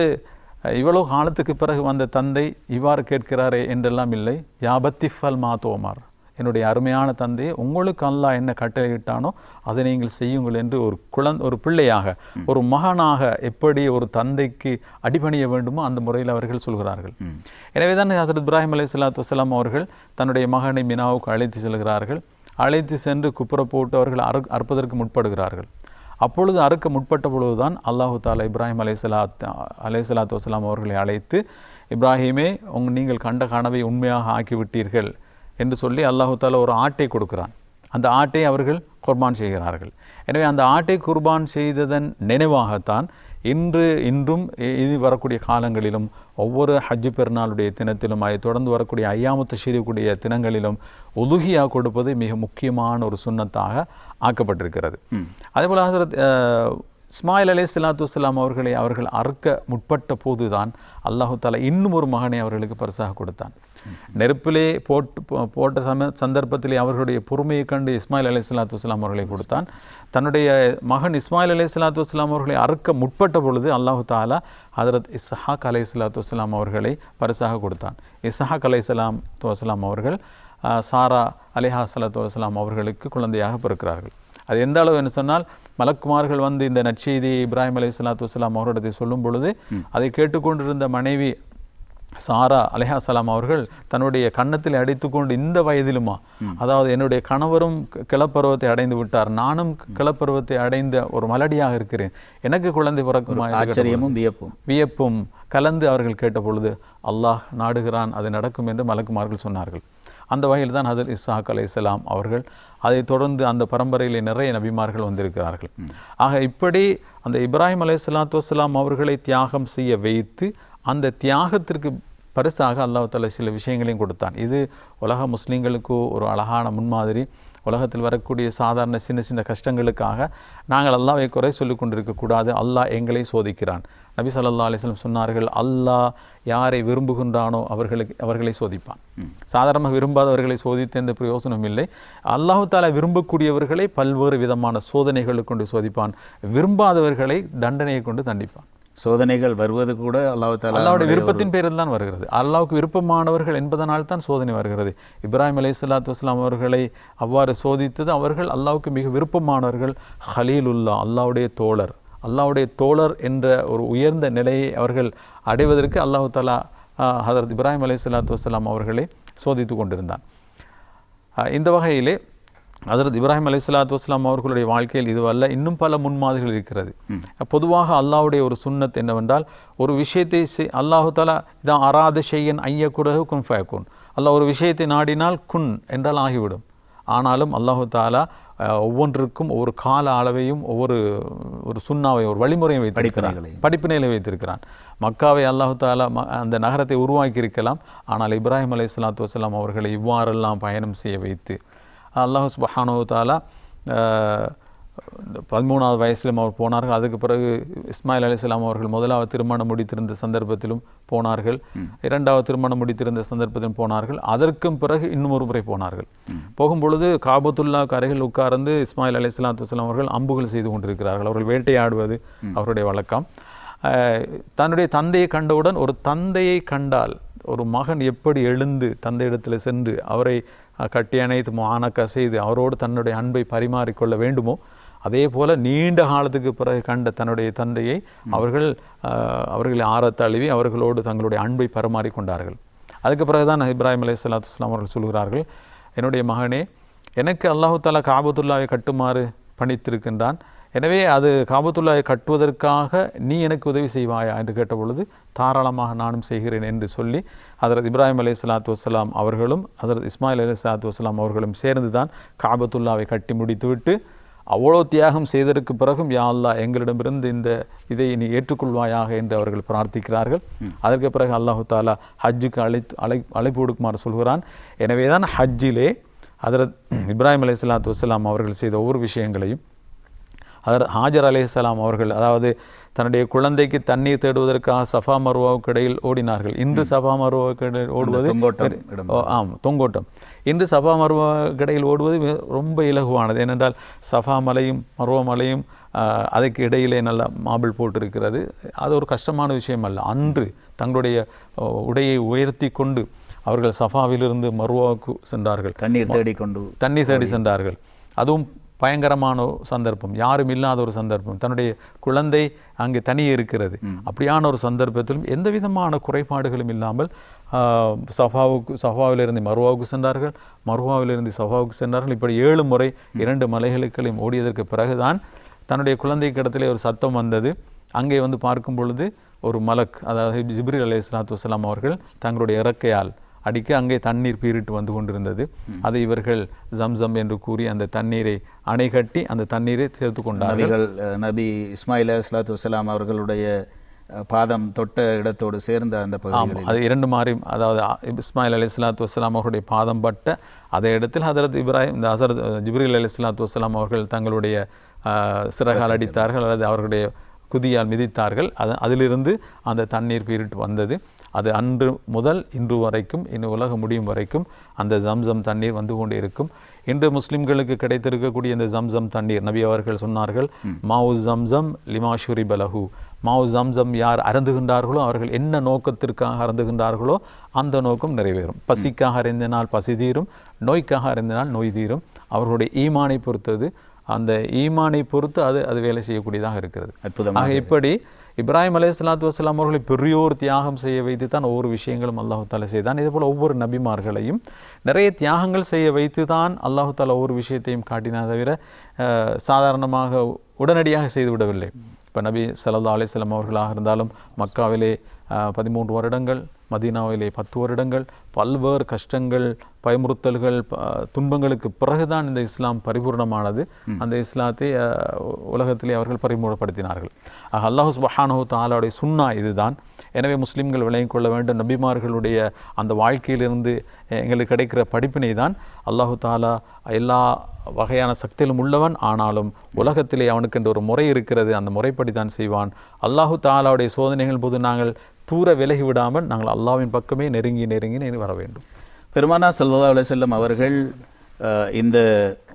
இவ்வளவு காலத்துக்கு பிறகு வந்த தந்தை இவ்வாறு கேட்கிறாரே என்றெல்லாம் இல்லை. யாபத்திஃபல் மாதோமார், என்னுடைய அருமையான தந்தையை, உங்களுக்கு அல்லாஹ் என்ன கட்டளையிட்டானோ அதை நீங்கள் செய்யுங்கள் என்று ஒரு பிள்ளையாக, ஒரு மகனாக எப்படி ஒரு தந்தைக்கு அடிபணிய வேண்டுமோ அந்த முறையில் அவர்கள் சொல்கிறார்கள். எனவே தான் ஹஜ்ரத் இப்ராஹிம் அலைஹிஸ்ஸலாத்து வஸ்ஸலாம் அவர்கள் தன்னுடைய மகனை மினாவுக்கு அழைத்து செல்கிறார்கள். அழைத்து சென்று குப்புற போட்டு அவர்கள் அறுப்பதற்கு முற்படுகிறார்கள். அப்பொழுது அறுக்க முற்பட்ட பொழுதுதான் அல்லாஹு தாலா இப்ராஹிம் அலைஹிஸ்ஸலாத்து வஸ்ஸலாம் அவர்களை அழைத்து, இப்ராஹிமே, நீங்கள் கண்ட கனவை உண்மையாக ஆக்கிவிட்டீர்கள் என்று சொல்லி அல்லாஹு தாலா ஒரு ஆட்டை கொடுக்கிறான். அந்த ஆட்டை அவர்கள் குர்பான் செய்கிறார்கள். எனவே அந்த ஆட்டை குர்பான் செய்ததன் நினைவாகத்தான் இன்றும் இது வரக்கூடிய காலங்களிலும் ஒவ்வொரு ஹஜ்ஜு பெருநாளுடைய தினத்திலும் அதை தொடர்ந்து வரக்கூடிய ஐயாமத்து செய்யக்கூடிய தினங்களிலும் உதுகியா கொடுப்பது மிக முக்கியமான ஒரு சுன்னத்தாக ஆக்கப்பட்டிருக்கிறது. அதேபோல் ஹஜ்ரத் இஸ்மாயில் அலைஹிஸ்ஸலாத்து வஸ்ஸலாம் அவர்கள் அறுக்க முற்பட்ட போதுதான் அல்லாஹு தாலா இன்னும் ஒரு மகனை அவர்களுக்கு பரிசாக கொடுத்தான். நெருப்பிலே போட்ட சந்தர்ப்பத்திலே அவர்களுடைய பொறுமையை கண்டு இஸ்மாயில் அலைஹிஸ்ஸலாத்து வஸ்ஸலாம் அவர்களை கொடுத்தான். தன்னுடைய மகன் இஸ்மாயில் அலைஹிஸ்ஸலாத்து வஸ்ஸலாம் அவர்களை அறுக்க முற்பட்ட பொழுது அல்லாஹு தாலா ஹஜ்ரத் இஸ்ஹாக் அலைஹிஸ்ஸலாத்து வஸ்ஸலாம் அவர்களை பரிசாக கொடுத்தான். இஸ்ஹாக் அலைஹிஸ்ஸலாத்து வஸ்ஸலாம் அவர்கள் சாரா அலைஹிஸ்ஸலாத்து வஸ்ஸலாம் அவர்களுக்கு குழந்தையாக பிறக்கிறார்கள். அது எந்த அளவு என்று சொன்னால், மலக்குமார்கள் வந்து இந்த நற்செய்தியை இப்ராஹிம் அலைஹிஸ்ஸலாத்து வஸ்ஸலாம் அவர்களிடத்தை சொல்லும் பொழுது அதை கேட்டுக்கொண்டிருந்த மனைவி சாரா அலைஹிஸ்ஸலாம் அவர்கள் தன்னுடைய கன்னத்தில் அடித்துக்கொண்டு, இந்த வயதிலுமா, அதாவது என்னுடைய கணவரும் கிளப்பருவத்தை அடைந்து விட்டார், நானும் கிளப்பருவத்தை அடைந்த ஒரு மலடியாக இருக்கிறேன், எனக்கு குழந்தை பிறக்குமா? ஆச்சரியமும் வியப்பும் கலந்து அவர்கள் கேட்ட பொழுது, அல்லாஹ் நாடுகிறான், அது நடக்கும் என்று மலக்குமார்கள் சொன்னார்கள். அந்த வகையில் தான் ஹஜ்ரத் இஸ்ஹாக் அலைஹிஸ்ஸலாம் அவர்கள், அதை தொடர்ந்து அந்த பரம்பரையிலே நிறைய நபிமார்கள் வந்திருக்கிறார்கள். ஆக இப்படி அந்த இப்ராஹிம் அலைஹிஸ்ஸலாத்து வஸ்ஸலாம் அவர்களை தியாகம் செய்ய வைத்து அந்த தியாகத்திற்கு பரிசாக அல்லாஹ் தஆலா சில விஷயங்களையும் கொடுத்தான். இது உலக முஸ்லீம்களுக்கு ஒரு அழகான முன்மாதிரி. உலகத்தில் வரக்கூடிய சாதாரண சின்ன சின்ன கஷ்டங்களுக்காக நாங்கள் அல்லாஹ்வை குறை சொல்லிக் கொண்டிருக்கக்கூடாது. அல்லாஹ் எங்களை சோதிக்கிறான். நபி ஸல்லல்லாஹு அலைஹி வஸல்லம் சொன்னார்கள், அல்லாஹ் யாரை விரும்புகின்றானோ அவர்களை சோதிப்பான். சாதாரணமாக விரும்பாதவர்களை சோதித்து எந்த பிரயோசனம் இல்லை. அல்லாஹு தஆலா விரும்பக்கூடியவர்களை பல்வேறு விதமான சோதனைகளை கொண்டு சோதிப்பான், விரும்பாதவர்களை தண்டனையை கொண்டு தண்டிப்பான். சோதனைகள் வருவது கூட அல்லாஹ்வுடைய விருப்பத்தின் பேரில் தான் வருகிறது. அல்லாஹ்வுக்கு விருப்பமானவர்கள் என்பதனால் தான் சோதனை வருகிறது. இப்ராஹிம் அலைஹிஸ்ஸலாத்து வஸ்ஸலாம் அவர்களை அவ்வாறு சோதித்தது, அவர்கள் அல்லாஹ்வுக்கு மிக விருப்பமானவர்கள், ஹலீலுல்லா, அல்லாஹ்வுடைய தோழர் என்ற ஒரு உயர்ந்த நிலையை அவர்கள் அடைவதற்கு அல்லாஹு தஆலா ஹஜ்ரத் இப்ராஹிம் அலைஹிஸ்ஸலாத்து வஸ்ஸலாம் அவர்களை சோதித்து கொண்டிருந்தான். இந்த வகையிலே ஹஜ்ரத் இப்ராஹிம் அலைஹிஸ்ஸலாத்து வஸ்ஸலாம் அவர்களுடைய வாழ்க்கையில் இதுவல்ல, இன்னும் பல முன்மாதிரிகள் இருக்கிறது. பொதுவாக அல்லாஹ்வுடைய ஒரு சுன்னத் என்னவென்றால், ஒரு விஷயத்தை அல்லாஹு தஆலா இதா அராத ஷையன் ஐயகுரஹு குன் ஃபயகுன், அல்லாஹ் ஒரு விஷயத்தை நாடினால் குன் என்றால் ஆகிவிடும். ஆனாலும் அல்லாஹு தாலா ஒவ்வொன்றுக்கும் ஒவ்வொரு கால அளவையும் ஒரு சுண்ணாவை ஒரு வழிமுறையும் வைத்திருக்கிறான், படிப்பினைகளை வைத்திருக்கிறான். மக்காவை அல்லாஹு தாலா அந்த நகரத்தை உருவாக்கி இருக்கலாம். ஆனால் இப்ராஹிம் அலைஹிஸ்ஸலாத்து வஸ்ஸலாம் அவர்களை இவ்வாறெல்லாம் பயணம் செய்ய வைத்து அல்லாஹ் சுப்ஹானஹு தஆலா 13வது வயசிலும் அவர் போனார்கள். அதுக்கு பிறகு இஸ்மாயில் அலைஹிஸ்ஸலாம் அவர்கள் முதலாவது திருமணம் முடித்திருந்த சந்தர்ப்பத்திலும் போனார்கள், இரண்டாவது திருமணம் முடித்திருந்த சந்தர்ப்பத்திலும் போனார்கள். அதற்கும் பிறகு இன்னும் ஒரு முறை போனார்கள். போகும்பொழுது காபத்துல்லாவுக்கு அருகில் உட்கார்ந்து இஸ்மாயில் அலைஹிஸ்ஸலாத்து வஸ்ஸலாம் அவர்கள் அம்புகள் செய்து கொண்டிருக்கிறார்கள். அவர்கள் வேட்டையாடுவது அவருடைய வழக்கம். தன்னுடைய தந்தையை கண்டவுடன், ஒரு தந்தையை கண்டால் ஒரு மகன் எப்படி எழுந்து தந்தையிடத்தில் சென்று அவரை கட்டி அணைத்து மானக்க செய்து அவரோடு தன்னுடைய அன்பை பரிமாறிக்கொள்ள வேண்டுமோ, அதே போல நீண்ட காலத்துக்கு பிறகு கண்ட தன்னுடைய தந்தையை அவர்களை ஆரத்தழுவி அவர்களோடு தங்களுடைய அன்பை பரிமாறிக்கொண்டார்கள். அதுக்கு பிறகுதான் இப்ராஹிம் அலைஹிஸ்ஸலாத்து வஸ்ஸலாம் அவர்கள் சொல்கிறார்கள், என்னுடைய மகனே, எனக்கு அல்லாஹு தஆலா காபத்துல்லாவை கட்டுமாறு பணித்திருக்கின்றான். எனவே அது காபத்துல்லாவை கட்டுவதற்காக நீ எனக்கு உதவி செய்வாயா என்று கேட்டபொழுது, தாராளமாக நானும் செய்கிறேன் என்று சொல்லி ஹதரத் இப்ராஹிம் அலைஹிஸ்ஸலாத்து வஸ்ஸலாம் அவர்களும் ஹதரத் இஸ்மாயில் அலைஹிஸ்ஸலாத்து வஸ்ஸலாம் அவர்களும் சேர்ந்து தான் காபத்துல்லாவை கட்டி முடித்துவிட்டு, அவ்வளோ தியாகம் செய்ததற்கு பிறகும் யா அல்லாஹ் எங்களிடமிருந்து இதை நீ ஏற்றுக்கொள்வாயாக என்று அவர்கள் பிரார்த்திக்கிறார்கள். அதற்கு பிறகு அல்லாஹு தாலா ஹஜ்ஜுக்கு அழைப்பு கொடுக்குமாறு சொல்கிறான். எனவே தான் ஹஜ்ஜிலே ஹதரத் இப்ராஹிம் அலைஹிஸ்ஸலாத்து வஸ்ஸலாம் அவர்கள் செய்த ஒவ்வொரு விஷயங்களையும் ஹாஜர் அலைஹிஸ்ஸலாம் அவர்கள், அதாவது தன்னுடைய குழந்தைக்கு தண்ணீர் தேடுவதற்காக சஃபா மர்வாவுக்கு இடையில் ஓடினார்கள். இன்று சஃபா மர்வாவுக்கு இடையில் ஓடுவது தொங்கோட்டம். இன்று சஃபா மர்வாவுக்கு இடையில் ஓடுவது ரொம்ப இலகுவானது. ஏனென்றால் சஃபா மலையும் மர்வா மலையும் அதுக்கு இடையிலே நல்ல மாபிள் போட்டிருக்கிறது. அது ஒரு கஷ்டமான விஷயம் அல்ல. அன்று தங்களுடைய உடையை உயர்த்தி கொண்டு அவர்கள் சஃபாவிலிருந்து மர்வாவுக்கு சென்றார்கள். தண்ணீர் தேடி சென்றார்கள். அதுவும் பயங்கரமான சந்தர்ப்பம், யாரும் இல்லாத ஒரு சந்தர்ப்பம், தன்னுடைய குழந்தை அங்கே தனியே இருக்கிறது. அப்படியான ஒரு சந்தர்ப்பத்திலும் எந்த விதமான குறைபாடுகளும் இல்லாமல் சஃபாவிலிருந்து மர்வாவுக்கு சென்றார்கள், மர்வாவிலிருந்து சஃபாவுக்கு சென்றார்கள். இப்படி 7 முறை 2 மலைகளுக்களையும் ஓடியதற்கு பிறகுதான் தன்னுடைய குழந்தைக்கு இடத்துல ஒரு சத்தம் வந்தது. அங்கே வந்து பார்க்கும் பொழுது ஒரு மலக், அதாவது ஜிப்ரீல் அலைஹிஸ்ஸலாத்து வஸ்ஸலாம் அவர்கள் தங்களுடைய இறக்கையால் அடிக்க அங்கே தண்ணீர் பீரிட்டு வந்து கொண்டிருந்தது. அதை இவர்கள் ஜம்சம் என்று கூறி அந்த தண்ணீரை அணை கட்டி அந்த தண்ணீரை சேர்த்து கொண்டார்கள். நபி இஸ்மாயில் அலைஹிஸ்ஸலாத்து வஸ்ஸலாம் அவர்களுடைய பாதம் தொட்ட இடத்தோடு சேர்ந்த அந்த பகுதியில் அது 2 மாறி, அதாவது இஸ்மாயில் அலைஹிஸ்ஸலாத்து வஸ்ஸலாம் அவர்களுடைய பாதம் பட்ட அதே இடத்தில் ஹதரத் ஜிப்ரீல் அலைஹிஸ்ஸலாத்து வஸ்ஸலாம் அவர்கள் தங்களுடைய சிறகால் அடித்தார்கள் அல்லது அவர்களுடைய குதியால் மிதித்தார்கள். அதிலிருந்து அந்த தண்ணீர் பீரிட்டு வந்தது. அது அன்று முதல் இன்று வரைக்கும், இன்னும் உலகம் முடியும் வரைக்கும் அந்த ஜம்சம் தண்ணீர் வந்து கொண்டே இருக்கும். இன்று முஸ்லிம்களுக்கு கிடைத்திருக்கக்கூடிய இந்த ஜம்சம் தண்ணீர், நபி அவர்கள் சொன்னார்கள், மாவு ஜம்சம் லிமா ஷுரிப லஹு, மாவு ஜம்சம் யார் அருந்துகின்றார்களோ அவர்கள் என்ன நோக்கத்திற்காக அருந்துகின்றார்களோ அந்த நோக்கம் நிறைவேறும். பசிக்காக அறிந்தினால் பசி தீரும், நோய்க்காக அறிந்தினால் நோய் தீரும். அவர்களுடைய ஈமானை பொறுத்தது, அந்த ஈமானை பொறுத்து அது வேலை செய்யக்கூடியதாக இருக்கிறது. அற்புதமாக இப்படி இப்ராஹிம் அலைஹிஸ்ஸலாத்து வஸ்ஸலாம் அவர்களை பெரியோர் தியாகம் செய்ய வைத்து தான் ஒவ்வொரு விஷயங்களும் அல்லாஹு தாலா செய்தான். இதேபோல் ஒவ்வொரு நபிமார்களையும் நிறைய தியாகங்கள் செய்ய வைத்து தான் அல்லாஹு தாலா ஒவ்வொரு விஷயத்தையும் காட்டினா தவிர சாதாரணமாக உடனடியாக செய்து விடவில்லை. இப்போ நபி ஸல்லல்லாஹு அலைஹி வஸல்லம் அவர்களாக இருந்தாலும் மக்காவிலே 13 வருடங்கள், மதீனாவிலே 10 வருடங்கள், பல்வேறு கஷ்டங்கள், பயமுறுத்தல்கள், துன்பங்களுக்கு பிறகுதான் இந்த இஸ்லாம் பரிபூர்ணமானது. அந்த இஸ்லாத்தை உலகத்திலே அவர்கள் பரிமூலப்படுத்தினார்கள். அல்லாஹ் சுப்ஹானஹு தஆலாவுடைய சுன்னா இதுதான். எனவே முஸ்லிம்கள் விளங்கிக் கொள்ள வேண்டும், நபிமார்களுடைய அந்த வாழ்க்கையிலிருந்து எங்களுக்கு கிடைக்கிற படிப்பினை தான். அல்லாஹு தாலா எல்லா வகையான சக்தியிலும் உள்ளவன், ஆனாலும் உலகத்திலே அவனுக்கென்று ஒரு முறை இருக்கிறது, அந்த முறைப்படி தான் செய்வான். அல்லாஹு தாலாவுடைய சோதனைகள் போது நாங்கள் தூர விலகி விடாமல் நாங்கள் அல்லாஹ்வின் பக்கமே நெருங்கி வர வேண்டும். பெருமானார் ஸல்லல்லாஹு அலைஹி வஸல்லம் அவர்கள் இந்த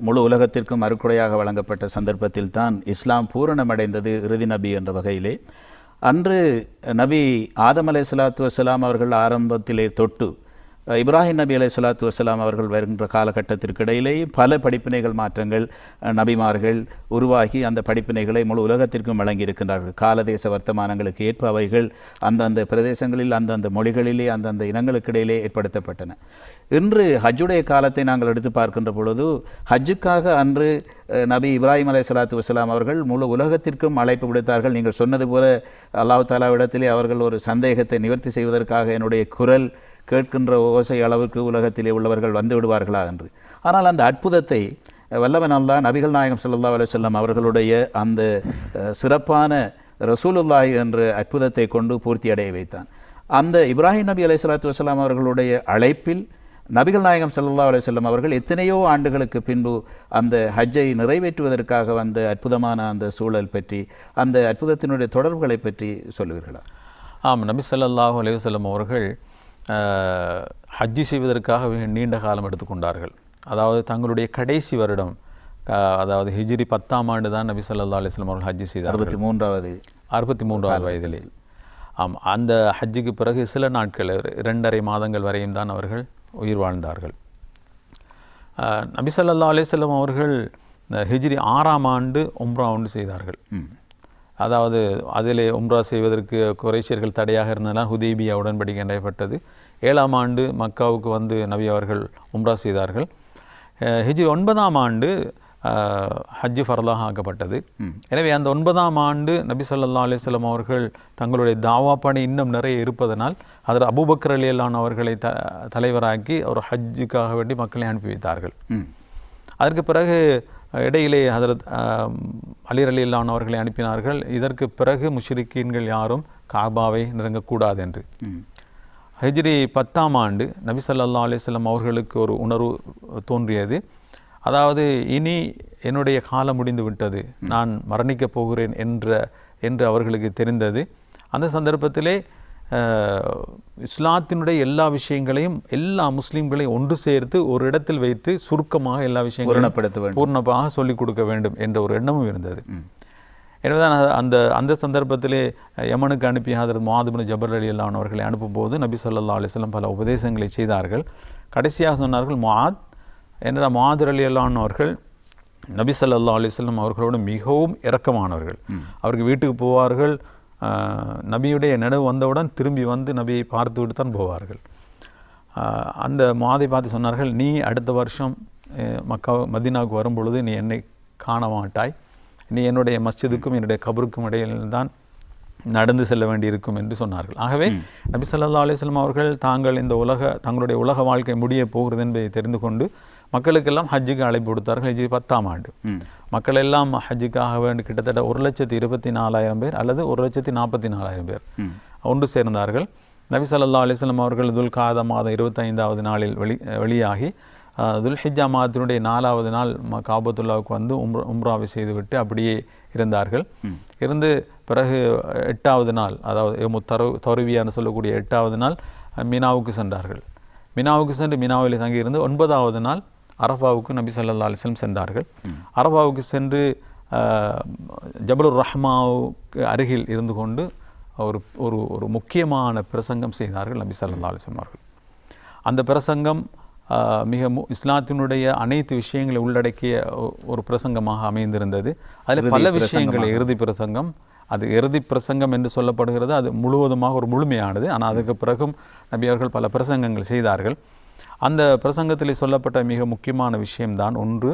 முழு உலகத்திற்கும் அருக்குடையாக வழங்கப்பட்ட சந்தர்ப்பத்தில் தான் இஸ்லாம் பூரணமடைந்தது இறுதி நபி என்ற வகையிலே. அன்று நபி ஆதம் அலைஹிஸ்ஸலாத்து வஸ்ஸலாம் அவர்கள் ஆரம்பத்திலே தொட்டு இப்ராஹிம் நபி அலைஹிஸ்ஸலாத்து வஸ்ஸலாம் அவர்கள் வருகின்ற காலகட்டத்திற்கு இடையிலேயே பல படிப்பினைகள் மாற்றங்கள் நபிமார்கள் உருவாகி அந்த படிப்பினைகளை முழு உலகத்திற்கும் வழங்கியிருக்கின்றார்கள். காலதேச வர்த்தமானங்களுக்கு ஏற்ப அவைகள் அந்தந்த பிரதேசங்களில் அந்தந்த மொழிகளிலே அந்தந்த இனங்களுக்கு இடையிலே ஏற்படுத்தப்பட்டன. இன்று ஹஜ்ஜுடைய காலத்தை நாங்கள் எடுத்து பார்க்கின்ற பொழுது ஹஜ்ஜுக்காக அன்று நபி இப்ராஹிம் அலைஹிஸ்ஸலாத்து வஸ்ஸலாம் அவர்கள் முழு உலகத்திற்கும் அழைப்பு விடுத்தார்கள். நீங்கள் சொன்னது போல அல்லாஹ் தஆலாவிடத்திலே அவர்கள் ஒரு சந்தேகத்தை நிவர்த்தி செய்வதற்காக என்னுடைய குரல் கேட்கின்ற ஓசை அளவுக்கு உலகத்திலே உள்ளவர்கள் வந்து விடுவார்களா என்று. ஆனால் அந்த அற்புதத்தை வல்லவன் அல்லாஹ் நபிகள் நாயகம் ஸல்லல்லாஹு அலைஹி வஸல்லம் அவர்களுடைய அந்த சிறப்பான ரசூலுல்லாஹி என்ற அற்புதத்தை கொண்டு பூர்த்தி அடைய வைத்தான். அந்த இப்ராஹிம் நபி அலைஹிஸ்ஸலாத்து வஸ்ஸலாம் அவர்களுடைய அழைப்பில் நபிகள் நாயகம் ஸல்லல்லாஹு அலைஹி வஸல்லம் அவர்கள் எத்தனையோ ஆண்டுகளுக்கு பின்பு அந்த ஹஜ்ஜை நிறைவேற்றுவதற்காக வந்த அற்புதமான அந்த சூழல் பற்றி, அந்த அற்புதத்தினுடைய தொடர்புகளை பற்றி சொல்லுவீர்களா? ஆம், நபி ஸல்லல்லாஹு அலைஹி வஸல்லம் அவர்கள் ஹஜ்ஜி செய்வதற்காக நீண்ட காலம் எடுத்துக்கொண்டார்கள். அதாவது தங்களுடைய கடைசி வருடம், அதாவது ஹிஜ்ரி 10ஆம் ஆண்டு தான் நபி ஸல்லல்லாஹு அலைஹி வஸல்லம் அவர்கள் ஹஜ்ஜி செய்தார்கள். 63வது வயதிலே. ஆம், அந்த ஹஜ்ஜுக்கு பிறகு சில நாட்கள் 2.5 மாதங்கள் வரையும் தான் அவர்கள் உயிர் வாழ்ந்தார்கள். நபி ஸல்லல்லாஹு அலைஹி வஸல்லம் அவர்கள் ஹிஜ்ரி 6ஆம் ஆண்டு உம்ரா ஒன்று செய்தார்கள். அதாவது அதிலே உம்ரா செய்வதற்கு குறைஷியர்கள் தடையாக இருந்ததால் ஹுதைபியா உடன்படிக்கை நடைபெற்றது. 7ஆம் ஆண்டு மக்காவுக்கு வந்து நபி அவர்கள் உம்ரா செய்தார்கள். ஹிஜ்ரி 9ஆம் ஆண்டு ஹஜ்ஜு ஃபர்லாக ஆக்கப்பட்டது. எனவே அந்த 9ஆம் ஆண்டு நபி ஸல்லல்லாஹு அலைஹி வஸல்லம் அவர்கள் தங்களுடைய தாவா பணி இன்னும் நிறைய இருப்பதனால் அதில் அபூபக்கர் ரலியல்லாஹு அவர்களை தலைவராக்கி ஒரு ஹஜ்ஜுக்காக வேண்டி மக்களை அனுப்பி வைத்தார்கள். அதற்கு பிறகு இடையிலே ஹதரத் அலி ரலியல்லாஹு அவர்களை அனுப்பினார்கள். இதற்கு பிறகு முஷ்ரிக்கீன்கள் யாரும் காபாவை நெருங்கக்கூடாது என்று. ஹிஜ்ரி 10ஆம் ஆண்டு நபி ஸல்லல்லாஹு அலைஹி வஸல்லம் அவர்களுக்கு ஒரு உணர்வு தோன்றியது. அதாவது இனி என்னுடைய காலம் முடிந்து விட்டது, நான் மரணிக்கப் போகிறேன் என்று அவர்களுக்கு தெரிந்தது. அந்த சந்தர்ப்பத்திலே இஸ்லாத்தினுடைய எல்லா விஷயங்களையும் எல்லா முஸ்லீம்களையும் ஒன்று சேர்த்து ஒரு இடத்தில் வைத்து சுருக்கமாக எல்லா விஷயங்களையும் பூர்ணமாக சொல்லிக் கொடுக்க வேண்டும் என்ற ஒரு எண்ணமும் இருந்தது. எனவேதான் அந்த சந்தர்ப்பத்திலே யமனுக்கு அனுப்பி ஹதரத் முஆத் இப்னு ஜபல் ரலியல்லாஹு அவர்களை அனுப்பும்போது நபி ஸல்லல்லாஹு அலைஹி வஸல்லம் பல உபதேசங்களை செய்தார்கள். கடைசியாக சொன்னார்கள், முஆத் என்ற முஆத் ரலியல்லாஹு அவர்கள் நபி ஸல்லல்லாஹு அலைஹி வஸல்லம் அவர்களோடு மிகவும் இரக்கமானவர்கள். அவருக்கு வீட்டுக்கு போவார்கள், நபியுடைய நினைவு வந்தவுடன் திரும்பி வந்து நபியை பார்த்து விட்டு தான் போவார்கள். அந்த முஆதை பார்த்து சொன்னார்கள், நீ அடுத்த வருஷம் மதீனாவுக்கு வரும் பொழுது நீ என்னை காண மாட்டாய், நீ என்னுடைய மஸ்ஜிதுக்கும் என்னுடைய கபருக்கும் இடையில் தான் நடந்து செல்ல வேண்டியிருக்கும் என்று சொன்னார்கள். ஆகவே நபி ஸல்லல்லாஹு அலைஹி வஸல்லம் அவர்கள் தங்களுடைய உலக வாழ்க்கை முடிய போகிறது என்பதை தெரிந்து கொண்டு மக்களுக்கெல்லாம் ஹஜ்ஜுக்கு அழைப்பு கொடுத்தார்கள். ஹிஜ்ரி 10ஆம் ஆண்டு மக்கள் எல்லாம் ஹஜ்ஜுக்காக வேண்டி கிட்டத்தட்ட 1,24,000 பேர் அல்லது 1,44,000 பேர் ஒன்று சேர்ந்தார்கள். நபி ஸல்லல்லாஹு அலைஹி வஸல்லம் அவர்கள் துல் காதா மாதம் 25ஆவது நாளில் வெளியாகி துல் ஹிஜ்ஜா மாதத்தினுடைய 4ஆவது நாள் காபத்துல்லாவுக்கு வந்து உம்ராவை செய்துவிட்டு அப்படியே இருந்தார்கள். இருந்து பிறகு 8ஆவது நாள், அதாவது தருவியான்னு சொல்லக்கூடிய 8ஆவது நாள் மினாவுக்கு சென்றார்கள். மினாவுக்கு சென்று மினாவில் தங்கியிருந்து 9ஆவது நாள் அரஃபாவுக்கு நபி ஸல்லல்லாஹு அலைஹி வஸல்லம் சென்றார்கள். அரஃபாவுக்கு சென்று ஜபலுர் ரஹ்மாவுக்கு அருகில் இருந்து கொண்டு ஒரு முக்கியமான பிரசங்கம் செய்தார்கள் நபி ஸல்லல்லாஹு அலைஹி வஸல்லம் அவர்கள். அந்த பிரசங்கம் மிக இஸ்லாத்தினுடைய அனைத்து விஷயங்களை உள்ளடக்கிய ஒரு பிரசங்கமாக அமைந்திருந்தது. அதில் பல விஷயங்களை இறுதி பிரசங்கம், அது இறுதி பிரசங்கம் என்று சொல்லப்படுகிறது. அது முழுவதுமாக ஒரு முழுமையானது. ஆனால் அதுக்கு பிறகும் நபி அவர்கள் பல பிரசங்கங்கள் செய்தார்கள். அந்த பிரசங்கத்தில் சொல்லப்பட்ட மிக முக்கியமான விஷயம்தான் ஒன்று,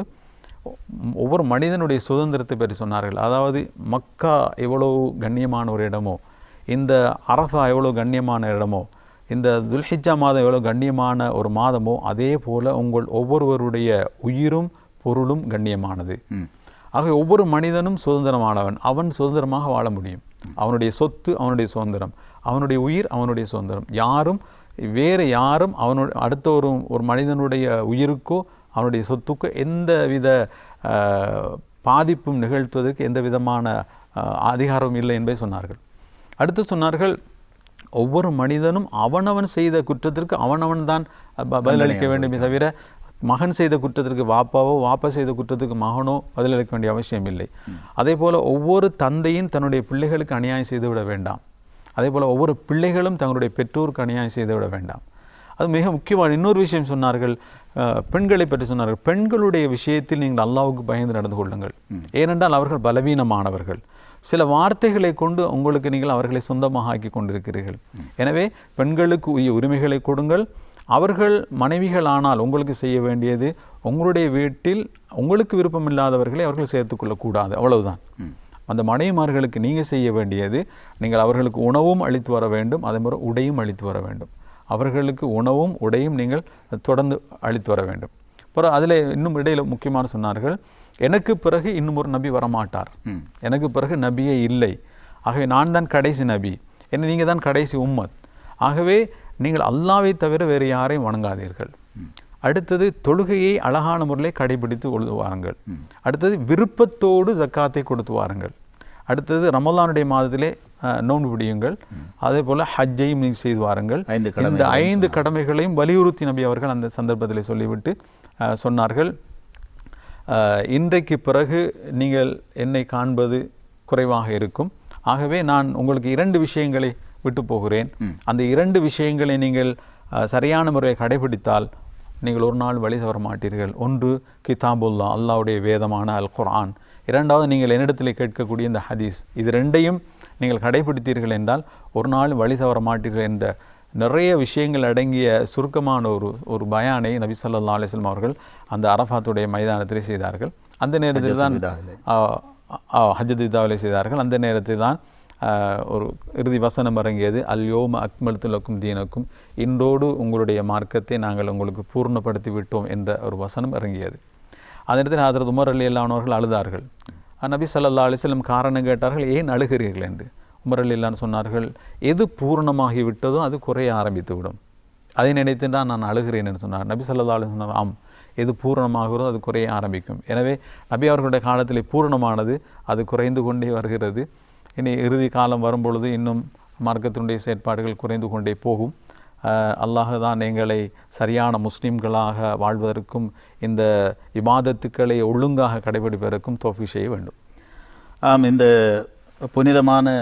ஒவ்வொரு மனிதனுடைய சுதந்திரத்தை பற்றி சொன்னார்கள். அதாவது மக்கா எவ்வளவு கண்ணியமான ஒரு இடமோ, இந்த அரஃபா எவ்வளோ கண்ணியமான இடமோ, இந்த துல்ஹிஜ்ஜா மாதம் எவ்வளோ கண்ணியமான ஒரு மாதமோ, அதே போல் உங்கள் ஒவ்வொருவருடைய உயிரும் பொருளும் கண்ணியமானது. ஆக ஒவ்வொரு மனிதனும் சுதந்திரமானவன், அவன் சுதந்திரமாக வாழ முடியும். அவனுடைய சொத்து அவனுடைய சுதந்திரம், அவனுடைய உயிர் அவனுடைய சுதந்திரம். வேறு யாரும் அடுத்த ஒரு மனிதனுடைய உயிருக்கோ அவனுடைய சொத்துக்கோ எந்தவித பாதிப்பும் நிகழ்த்துவதற்கு எந்த விதமான அதிகாரமும் இல்லை என்பதை சொன்னார்கள். அடுத்து சொன்னார்கள், ஒவ்வொரு மனிதனும் அவனவன் செய்த குற்றத்திற்கு அவனவன் தான் பதிலளிக்க வேண்டுமே தவிர மகன் செய்த குற்றத்திற்கு வாப்பாவோ, வாப்பா செய்த குற்றத்துக்கு மகனோ பதிலளிக்க வேண்டிய அவசியம் இல்லை. அதே போல் ஒவ்வொரு தந்தையும் தன்னுடைய பிள்ளைகளுக்கு அநியாயம் செய்துவிட வேண்டாம். அதே போல் ஒவ்வொரு பிள்ளைகளும் தங்களுடைய பெற்றோருக்கு அநியாயம் செய்துவிட வேண்டாம். அது மிக முக்கியமான இன்னொரு விஷயம் சொன்னார்கள். பெண்களை பற்றி சொன்னார்கள். பெண்களுடைய விஷயத்தில் நீங்கள் அல்லாஹ்வுக்கு பயந்து நடந்து கொள்ளுங்கள். ஏனென்றால் அவர்கள் பலவீனமானவர்கள். சில வார்த்தைகளை கொண்டு உங்களுக்கு நீங்கள் அவர்களை சொந்தமாக ஆக்கி கொண்டிருக்கிறீர்கள். எனவே பெண்களுக்கு உரிமைகளை கொடுங்கள். அவர்கள் மனைவிகள் ஆனால் உங்களுக்கு செய்ய வேண்டியது, உங்களுடைய வீட்டில் உங்களுக்கு விருப்பமில்லாதவர்களை அவர்கள் சேர்த்துக்கொள்ளக்கூடாது, அவ்வளவுதான். அந்த மனைவிமார்களுக்கு நீங்கள் செய்ய வேண்டியது, நீங்கள் அவர்களுக்கு உணவும் அளித்து வர வேண்டும், அதே மாதிரி உடையும் அளித்து வர வேண்டும். அவர்களுக்கு உணவும் உடையும் நீங்கள் தொடர்ந்து அளித்து வர வேண்டும். அப்புறம் அதில் இன்னும் இடையில் முக்கியமான சொன்னார்கள், எனக்கு பிறகு இன்னும் ஒரு நபி வரமாட்டார், எனக்கு பிறகு நபியே இல்லை, ஆகவே நான் தான் கடைசி நபி, என்ன நீங்கள் தான் கடைசி உம்மத், ஆகவே நீங்கள் அல்லாவை தவிர வேறு யாரையும் வணங்காதீர்கள். அடுத்தது தொழுகையை அழகான முறையில் கடைபிடித்து கொண்டு வாருங்கள். அடுத்தது விருப்பத்தோடு ஜக்காத்தை கொடுத்து வாருங்கள். அடுத்தது ரமலானுடைய மாதத்திலே நோன்பு பிடியுங்கள். அதே போல் ஹஜ்ஜையும் நீங்கள் செய்து வாருங்கள். இந்த 5 கடமைகளையும் வலியுறுத்தி நபி அவர்கள் அந்த சந்தர்ப்பத்தில் சொல்லிவிட்டு சொன்னார்கள், இன்றைக்கு பிறகு நீங்கள் என்னை காண்பது குறைவாக இருக்கும், ஆகவே நான் உங்களுக்கு 2 விஷயங்களை விட்டு போகிறேன். அந்த 2 விஷயங்களை நீங்கள் சரியான முறையை கடைபிடித்தால் நீங்கள் ஒரு நாள் வழி தவற மாட்டீர்கள். ஒன்று கிதாபுல்லா, அல்லாஹ்வுடைய வேதமான அல் குர்ஆன். இரண்டாவது நீங்கள் என்னிடத்தில் கேட்கக்கூடிய இந்த ஹதீஸ். இது 2ஐயும் நீங்கள் கடைபிடித்தீர்கள் என்றால் ஒரு நாள் வழி தவற மாட்டீர்கள் என்ற நிறைய விஷயங்கள் அடங்கிய சுருக்கமான ஒரு பயானை நபி ஸல்லல்லாஹு அலைஹி வஸல்லம் அவர்கள் அந்த அரஃபாத்துடைய மைதானத்திலே செய்தார்கள். அந்த நேரத்தில் தான் ஹஜ்ஜத்துல் விதாவிலே செய்தார்கள். அந்த நேரத்தில் தான் ஒரு இறுதி வசனம் இறங்கியது, அல் யோம அக்மல்து லக்கும் தீனக்கும், இன்றோடு உங்களுடைய மார்க்கத்தை நாங்கள் உங்களுக்கு பூர்ணப்படுத்தி விட்டோம் என்ற ஒரு வசனம் இறங்கியது. அந்த இடத்தில் ஹஜ்ரத் உமர் ரலியல்லாஹு அன்ஹு அவர்கள் அழுதார்கள். நபி ஸல்லல்லாஹு அலைஹி வஸல்லம் காரணம் கேட்டார்கள், ஏன் அழுகிறீர்கள் என்று. உமர் ரலியல்லாஹு அன்ஹு சொன்னார்கள், எது பூர்ணமாகி விட்டதோ அது குறைய ஆரம்பித்து விடும், அதை நினைத்து தான் நான் அழுகிறேன் என்று சொன்னார். நபி ஸல்லல்லாஹு அலைஹி வஸல்லம், ஆம், எது பூரணமாகிறதோ அது குறைய ஆரம்பிக்கும். எனவே நபி அவர்களுடைய காலத்தில் பூரணமானது அது குறைந்து கொண்டே வருகிறது. இனி இறுதி காலம் வரும்பொழுது இன்னும் மார்க்கத்தினுடைய செயற்பாடுகள் குறைந்து கொண்டே போகும். அல்லாஹ் தான் எங்களை சரியான முஸ்லிம்களாக வாழ்வதற்கும் இந்த இபாதத்துக்களை ஒழுங்காக கடைபிடிப்பதற்கும் தௌஃபீக் செய்ய வேண்டும். இந்த புனிதமான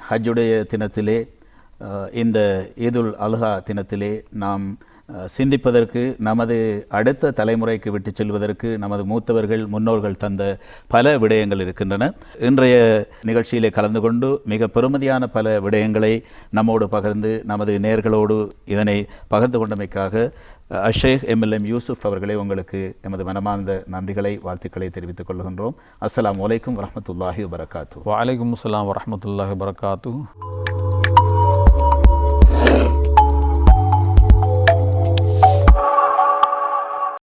ஹஜ்ஜுடைய தினத்திலே, இந்த ஈதுல் அல்ஹா தினத்திலே நாம் சிந்திப்பதற்கு, நமது அடுத்த தலைமுறைக்கு விட்டு செல்வதற்கு நமது மூத்தவர்கள் முன்னோர்கள் தந்த பல விடயங்கள் இருக்கின்றன. இன்றைய நிகழ்ச்சியிலே கலந்து கொண்டு மிக பெருமதியான பல விடயங்களை நம்மோடு பகிர்ந்து நமது நேயர்களோடு இதனை பகிர்ந்து கொண்டமைக்காக ஷேக் எம்எல்எம் யூசுப் அவர்களே உங்களுக்கு எமது மனமார்ந்த நன்றிகளை, வாழ்த்துக்களை தெரிவித்துக் கொள்கின்றோம். அஸ்ஸலாமு அலைக்கும் வரஹ்மத்துல்லாஹி வபரகாத்துஹு. வஅலைக்கும் அஸ்ஸலாம் வரஹ்மத்துல்லாஹி வபரகாத்துஹு.